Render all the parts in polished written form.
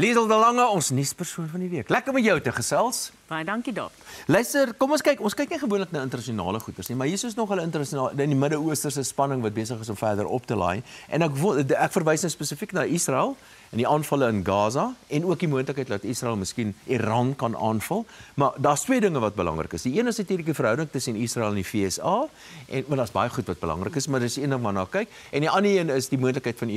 Liesel de Lange, ons nuuspersoon van die week. Lekker met jou te gesels. Baie dankie, Dop. Luister, kom ons kyk nie gewoonlik na internasionale goeders nie, maar hier is nog 'n internasionale in die Midde-Oosterse spanning wat besig is om verder op te laai. En ek verwys nou spesifiek na Israel en die aanvalle in Gaza en ook die moontlikheid dat Israel miskien Iran kan aanval. Maar daar's twee dinge wat belangrik is. Die een is natuurlik die verhouding tussen Israel en die VSA en maar daar's baie goed wat belangrik is, maar dis een ding waarna kyk. En die ander een is die moontlikheid van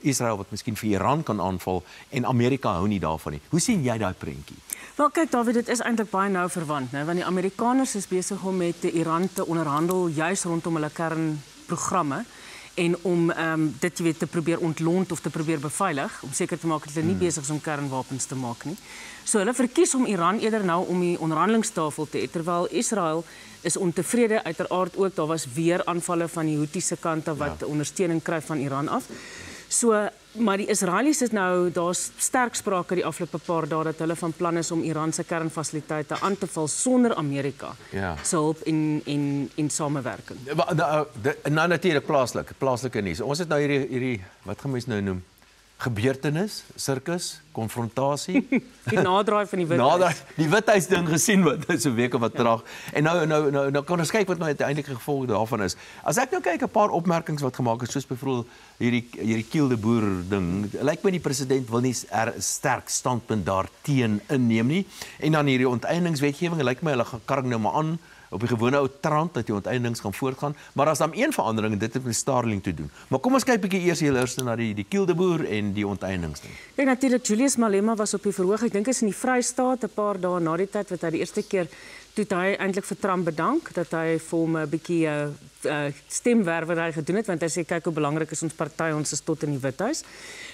Israel wat miskien vir Iran kan aanval en Amerika hou nie daarvan nie. Hoe sien jy daai prentjie? Wel kyk David, dit is eintlik baie nou verwant, né? Want die Amerikaners is besig om met Iran te onderhandel juis rondom hulle kernprogramme en om dit jy weet te probeer ontlont of te probeer beveilig om seker te maak dat hulle nie besig is om kernwapens te maak nie. So hulle verkies om Iran eerder nou om die onderhandelingstafel te hê, terwyl Israel is ontevrede uiteraard ook. Daar was weer aanvalle van die Houthi se kant af wat ondersteuning kry van Iran af. So, maar die Israelies is nou, daar's sterk sprake die afgelope paar dae dat hulle van plan is om Iran se kernfasiliteite aan te val sonder Amerika se hulp en samewerking. Nou natuurlik plaaslike nuus. Ons het nou hierdie wat gaan mens nou noem? Gebeurtenis, sirkus, konfrontasie. Die naderdraai van die Withuis. Die Withuis ding gesien wat so 'n week of wat terug. En nou kan ons kyk wat nou uiteindelike gevolge daarvan is. As ek nou kyk 'n paar opmerkings wat gemaak is, soos byvoorbeeld hierdie Kiel de Boer ding. Lyk my die president wil nie 'n sterk standpunt daarteen inneem nie. En dan hierdie onteieningswetgewing, lyk my hulle gaan karring nou maar aan op die gewone ou trant dat die onteiening gaan voortgaan, maar as daar een verandering en dit het met Starlink te doen. Maar kom ons kyk 'n bietjie eers na die Kiel de Boer en die onteieningsding. Ja, natuurlik Julius Malema was op die verhoog. Ek dink is in die Vrystaat 'n paar dae na die tyd wat hy die eerste keer toe hy eintlik vir Trump bedank dat hy vir hom 'n bietjie stemwerwerry gedoen het, want hy sê kyk hoe belangrik is ons party, ons is tot in die Withuis.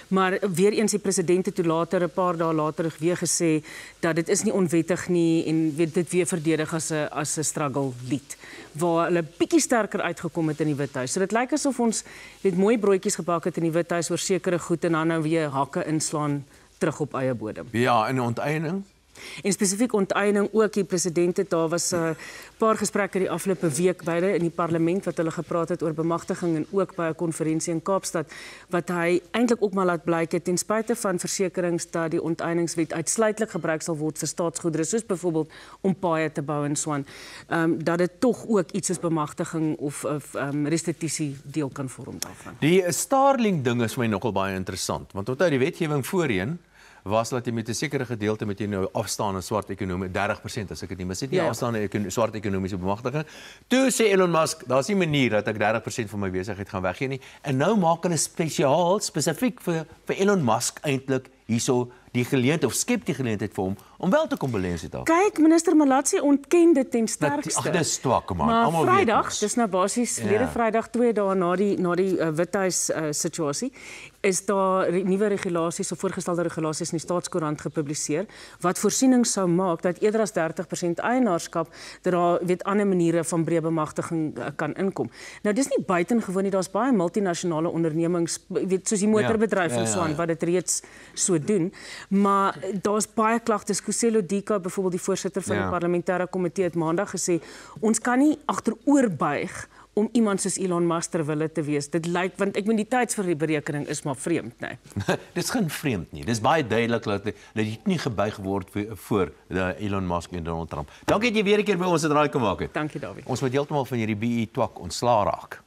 Maar weer eens die president het toe later 'n paar dae later weer gesê dat dit is nie onwettig nie en dit weer verdedig as 'n struggle lied waar hulle bietjie sterker uitgekom het in die Withuis. So dit lyk asof ons mooi broodjies gebak het in die Withuis oor sekere goed en dan nou weer hakke inslaan terug op eie bodem. Ja, en onteiening. En spesifiek onteiening ook die president daar was 'n paar gesprekke die afgelope week beide in die parlement wat hulle gepraat het oor bemagtiging en ook by 'n konferensie in Kaapstad wat hy eintlik ook maar laat blyk het ten spyte van versekerings dat die onteieningswet uitsluitlik gebruik sal word vir staatsgoedere soos byvoorbeeld om paaie te bou en so aan, dat dit tog ook iets soos bemagtiging of restituisie deel kan vorm daarvan. Die Starlink ding is vir my nogal baie interessant want onthou die wetgewing voorheen was dat jy met 'n sekere gedeelte met jy nou afstaande swart ekonomie 30% as ek dit nie mis het nie, afstaande swart ekonomiese bemagtiging. Toe sê Elon Musk, daar's nie 'n manier dat ek 30% van my besigheid gaan weggee nie. En nou maak hulle spesifiek vir Elon Musk eintlik hierso die geleentheid of skep die geleentheid vir hom om wel te kom belê in Suid-Afrika. Kyk, minister Malatsi ontken dit ten sterkste. Ag, dis swak man. Maar almal Vrydag, dis nou basies verlede Vrydag 2 dae na die Withuis situasie, is daar nuwe regulasies of voorgestelde regulasies in die Staatskoerant gepubliseer wat voorsiening sou maak dat eerder as 30% eienaarskap dat daar ander maniere van breë bemagtiging kan inkom. Nou dis nie buitengewoon nie, daar's baie multinasjonale ondernemings, soos die motorbedryf en so aan wat dit reeds so doen. Maar daar's baie klagtes. Kuselo Dika, byvoorbeeld die voorsitter van die parlementêre komitee het maandag gesê, ons kan nie agteroor buig om iemand soos Elon Musk ter wille te wees. Dit lyk, want ek meen die tydsberekening is maar vreemd, né? Dis geen vreemd nie. Dis baie duidelik dat dit nie gebuig word voor Elon Musk en Donald Trump. Dankie dat jy weer 'n keer by ons het raai kom maak het. Dankie, Dawie. Ons moet heeltemal van hierdie BE twak ontslaa raak.